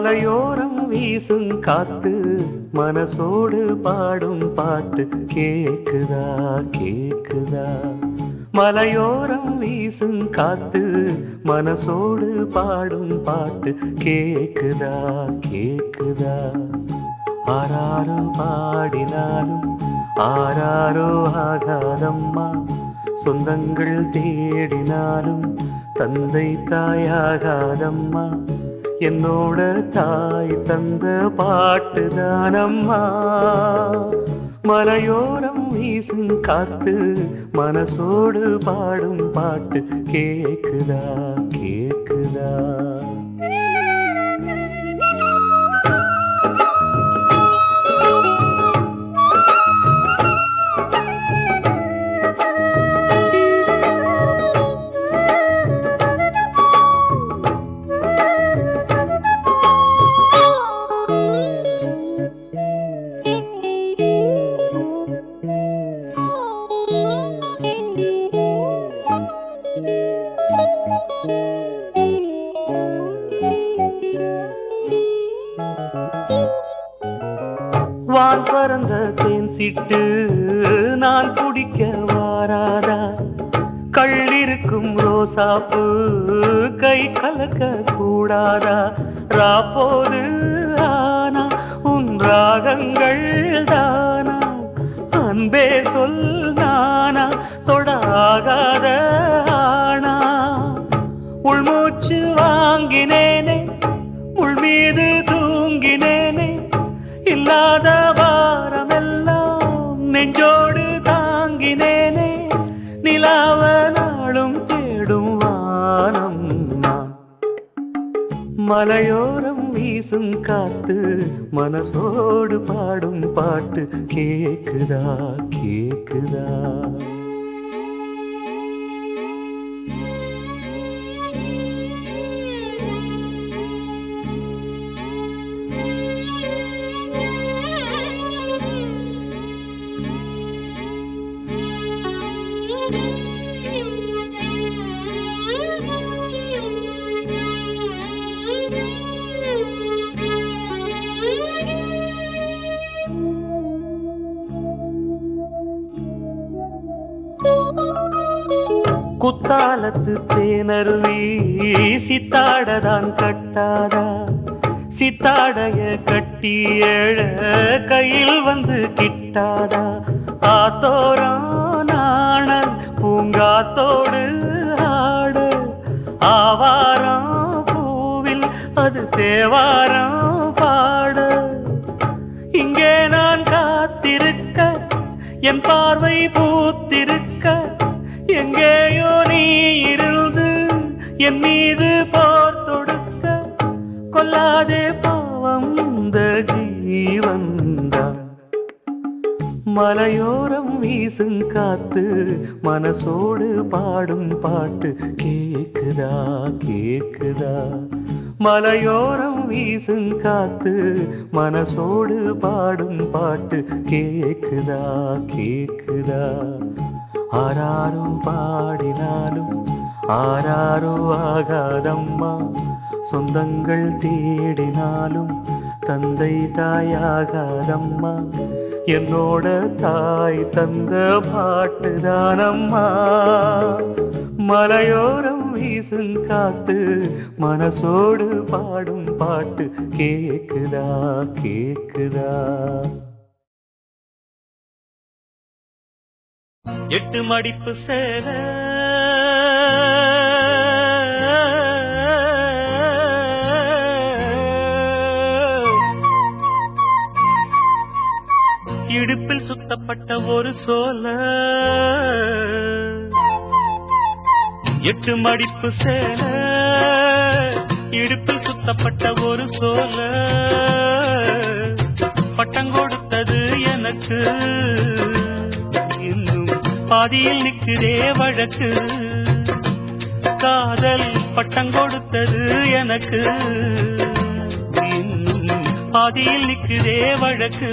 மலையோரம் வீசும் காத்து மனசோடு பாடும் பாட்டு கேக்குதா கேக்குதா. மலையோரம் வீசும் காத்து மனசோடு பாடும் பாட்டு கேக்குதா கேக்குதா. ஆராரோ பாடினாலும் ஆராரோ ஆகாதம்மா, சொந்தங்கள் தேடினாலும் தந்தை தாயாகாதம்மா, என்னோட தாய் தந்த பாட்டுதானம்மா. மலையோரம் வீசும் காத்து மனசோடு பாடும் பாட்டு கேக்குதா கேக்குதா. வான் பறந்த தேன் சிட்டு நான் குடிக்க வாராதா, கள்ளிருக்கும் ரோசாப்பு கை கலக்க கூடாதா. ராப்போது ஆனா உன் ராகங்கள் தானா, அன்பே சொல் நானா தொடாகாத ஆனா. உள்மூச்சு வாங்கினேனே உள் மீது தூங்கினேனே, இல்லாத வாரமெல்லாம் நெஞ்சோடு தாங்கினேனே. நிலாவ நாளும் தேடும் வானம் நான். மலையோரம் வீசும் காத்து மனசோடு பாடும் பாட்டு கேக்குதா கேக்குதா. குத்தாலத்து தேனருவி சித்தாடதான் கட்டாதா, சித்தாடைய கட்டி எழ கையில் வந்து கிட்டாதா. ஆத்தோரம் நாணல் பூங்காத்தோடு ஆட, ஆவாரம் பூவில் அது தேவாரம் பாட. இங்கே நான் காத்திருக்க என் பார்வை பூத்திருக்க, எங்கேயோ நீ இருந்து என் மீது போர் தொடுக்க. கொல்லாதே பாவம் இந்த ஜீவன்தான். மலையோரம் வீசும் காத்து மனசோடு பாடும் பாட்டு கேக்குதா கேக்குதா. மலையோரம் வீசும் காத்து மனசோடு பாடும் பாட்டு கேக்குதா கேக்குதா. ஆராரோ பாடினாலும் ஆராரோ ஆகாதம்மா, சொந்தங்கள் தேடினாலும் தந்தை தாயாகாதம்மா, என்னோட தாய் தந்த பாட்டுதானம்மா. மலையோரம் வீசும் காத்து மனசோடு பாடும் பாட்டு கேக்குதா கேக்குதா. எட்டு மடிப்பு சேல இடுப்பில் சுத்தப்பட்ட ஒரு சோல, எட்டு மடிப்பு சேல இடுப்பில் சுத்தப்பட்ட ஒரு சோல. பட்டம் கொடுத்தது எனக்கு, இன்னும் பாதியில் நிற்கிறே வழக்கு. காதல் பட்டம் கொடுத்தது எனக்கு, இன்னும் பாதியில் நிற்கிறே வழக்கு.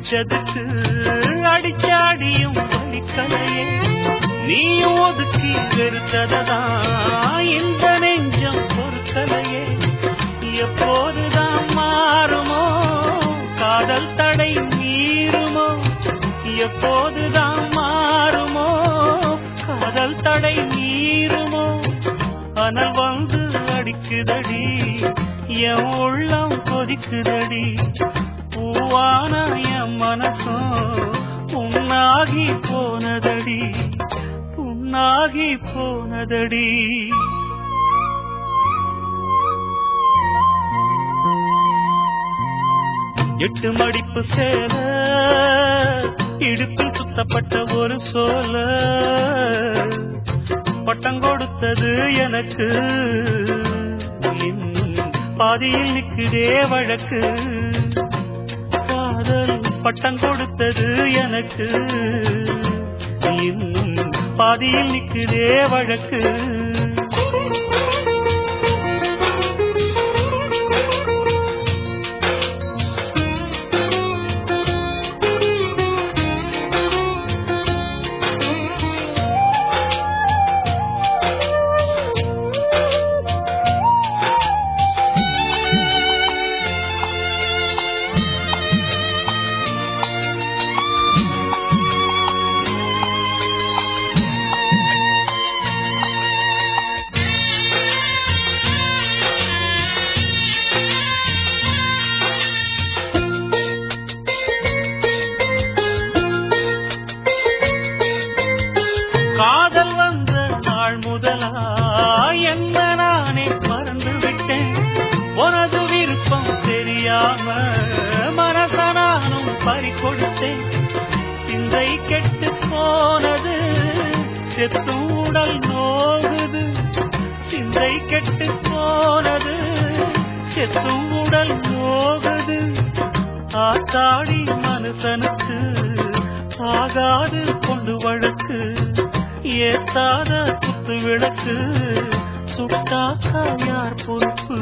அடிச்சதுக்கு அடிச்சாடியும் வலிக்கலையே, நீயும் ஒதுக்கி வெறுத்ததான் இந்த நெஞ்சம் பொறுக்கலையே. எப்போதுதான் மாறுமோ காதல் தடை மீறுமோ, எப்போதுதான் மாறுமோ காதல் தடை மீறுமோ. அனல் வந்து அடிக்குதடி என் உள்ளம் கொதிக்குதடி, பூவான என் மனசும் புண்ணாகி போனதடி, புண்ணாகி போனதடி. எட்டு மடிப்பு சேல இடுப்பில் சுத்தப்பட்ட ஒரு சோல, பட்டம் கொடுத்தது எனக்கு இன்னும் பாதியில் நிற்குதே வழக்கு. காதல் பட்டம் கொடுத்தது எனக்கு இன்னும் பாதியில் நிற்குதே வழக்கு. சிந்தை கெட்டு போனது செத்தூடல் நோகுது, சிந்தை கெட்டு போனது செத்தூடல் நோகுது. ஆத்தாடி மனுஷனுக்கு ஆகாது கொண்டு வழக்கு, ஏத்தாத குத்து விளக்கு சுட்டாக்கா யார் பொறுப்பு,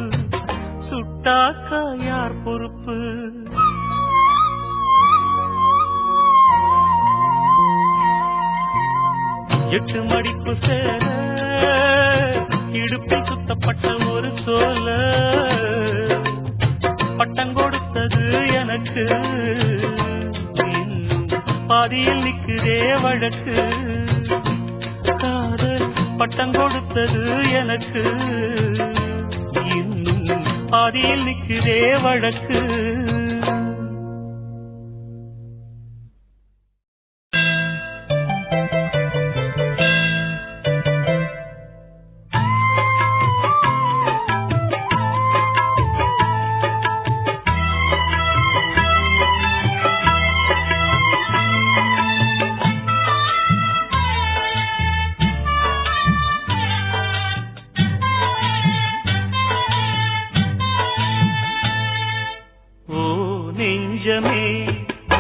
சுட்டாக்கா யார் பொறுப்பு. எட்டு மடிப்பு சேல இடுப்பில் சுத்தப்பட்ட ஒரு சோல, பட்டம் கொடுத்தது எனக்கு இன்னும் பாதியில் நிற்குதே வழக்கு. காதல் பட்டம் கொடுத்தது எனக்கு இன்னும் பாதியில் நிற்குதே வழக்கு.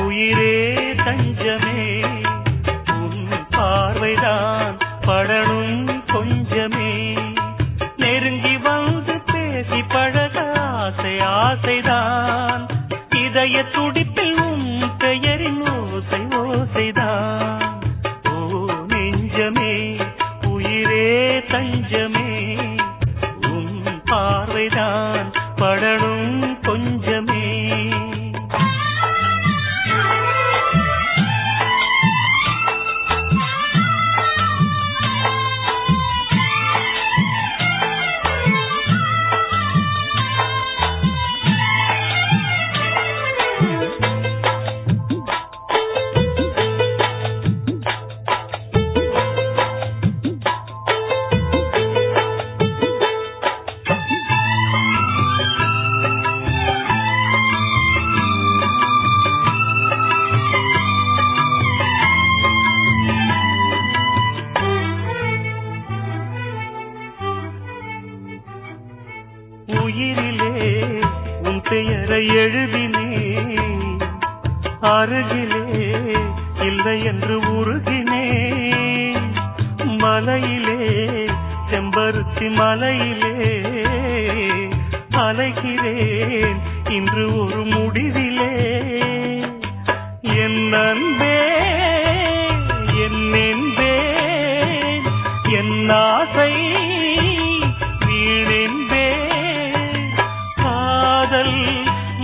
உயிரே தஞ்சமே உன் பார்வைதான் படணும் கொஞ்சமே, நெருங்கி வந்து பேசி பழக ஆசை ஆசைதான், இதய துடிப்பில் உன் பெயரின் ஓசை ஓசைதான். ஓ நெஞ்சமே உயிரே தஞ்சமே உன் பார்வைதான் படணும் கொஞ்சமே. உயிரிலே உன் பெயரை எழுதினே, அருகிலே இல்லை என்று உருகினே, மலையிலே செம்பருத்தி மலையிலே அலைகிறேன் இன்று ஒரு முடிவிலே.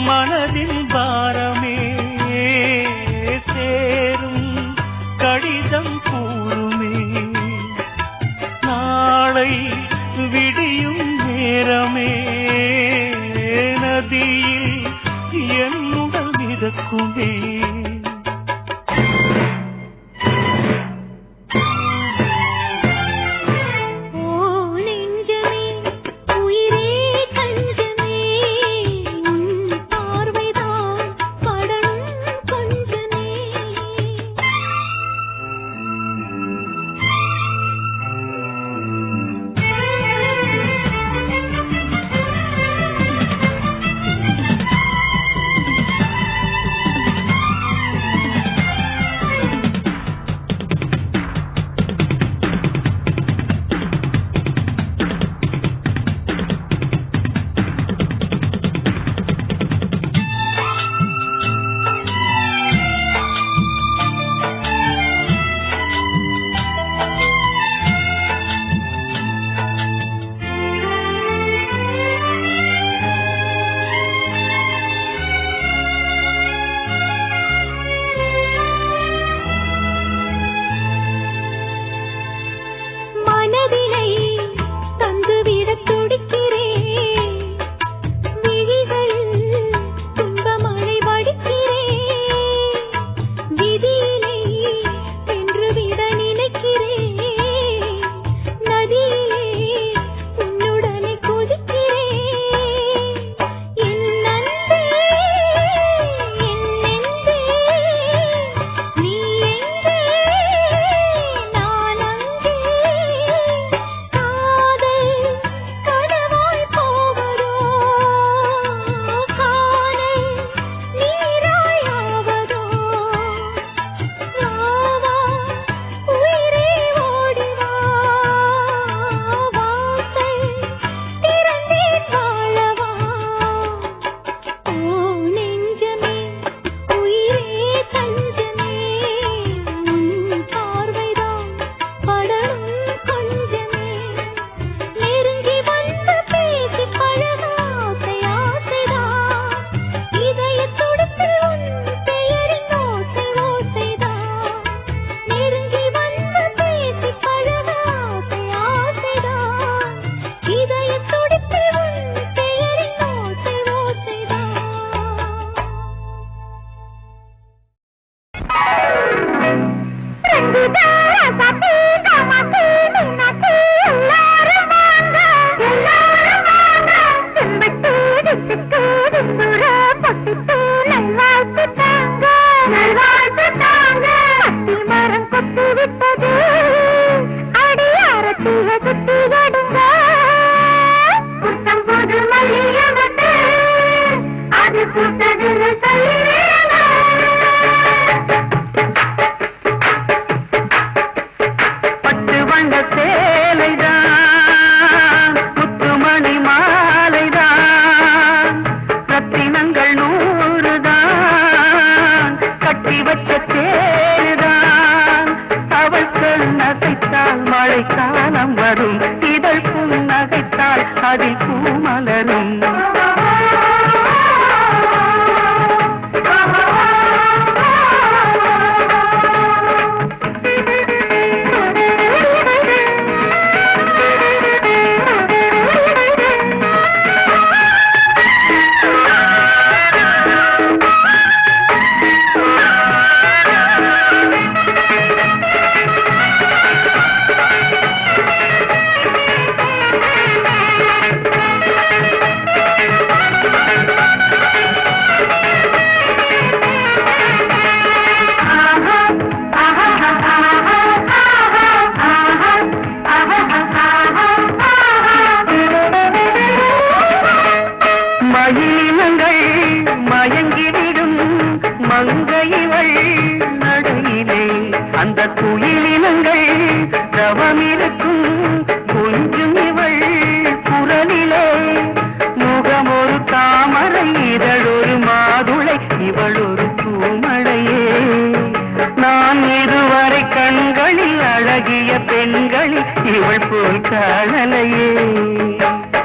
மனதின் பாரமே சேரும் கடிதம் கூறுமே நாளை விடியும் நேரமே நதியில் என்னுடன் மிதக்குமே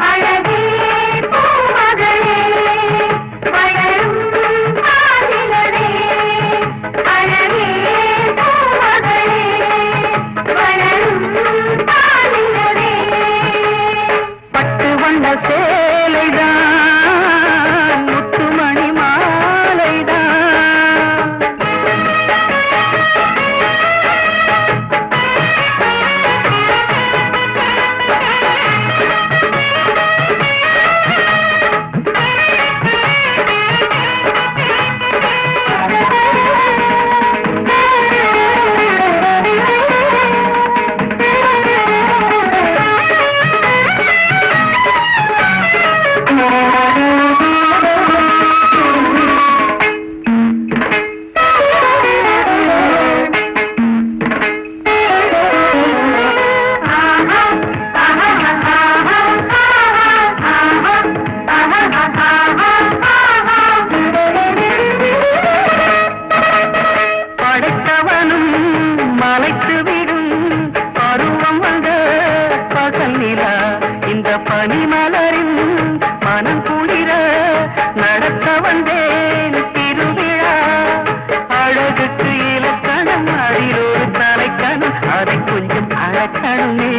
அழகே பூமகளே நடக்கணுமே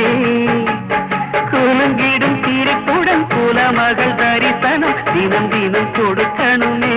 குலுங்கிடும் சிரிப்புடன் குலமகள் தரிசனம் தினம் தினம் கொடுக்கணுமே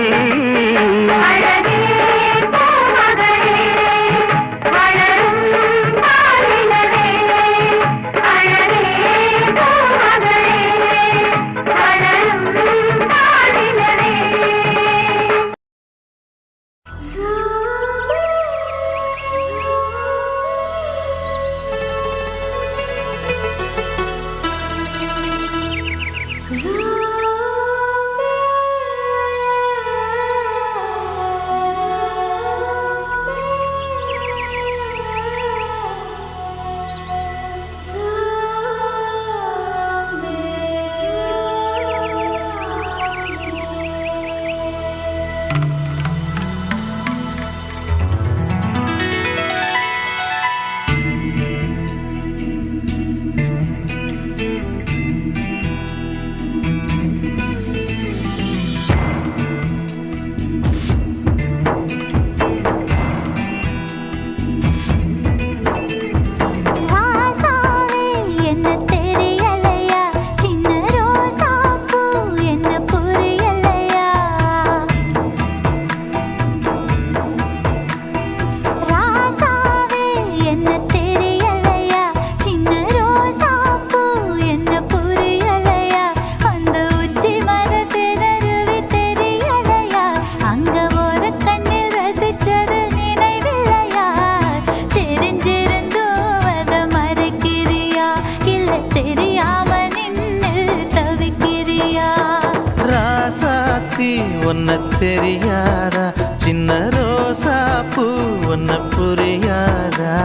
ஒன்ன தெரியாதா சின்ன ரோசா பூ ஒன்ன புரியாதா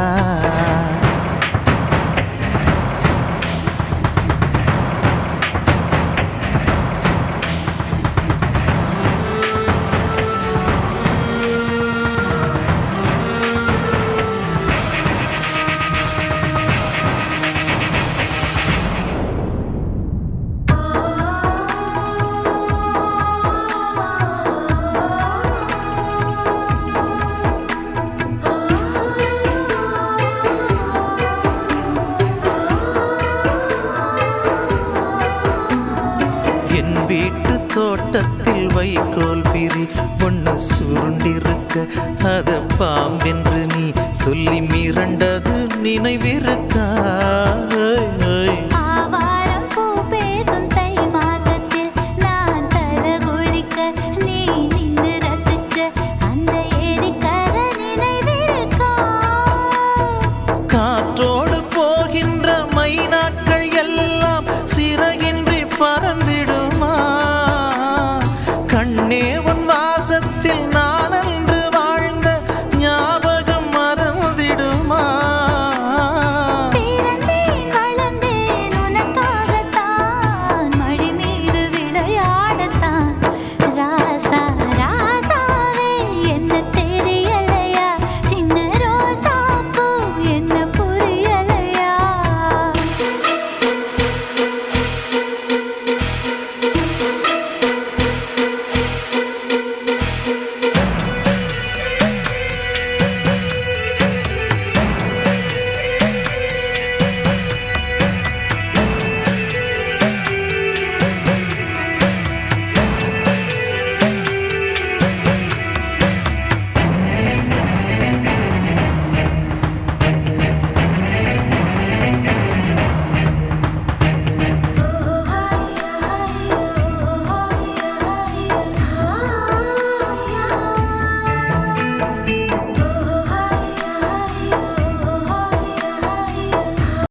வீட்டு தோட்டத்தில் வைக்கோல் பிரி ஒன்னு சுருண்டிருக்க அத பாம்பென்று நீ சொல்லி மிரண்டது நினைவிருக்கா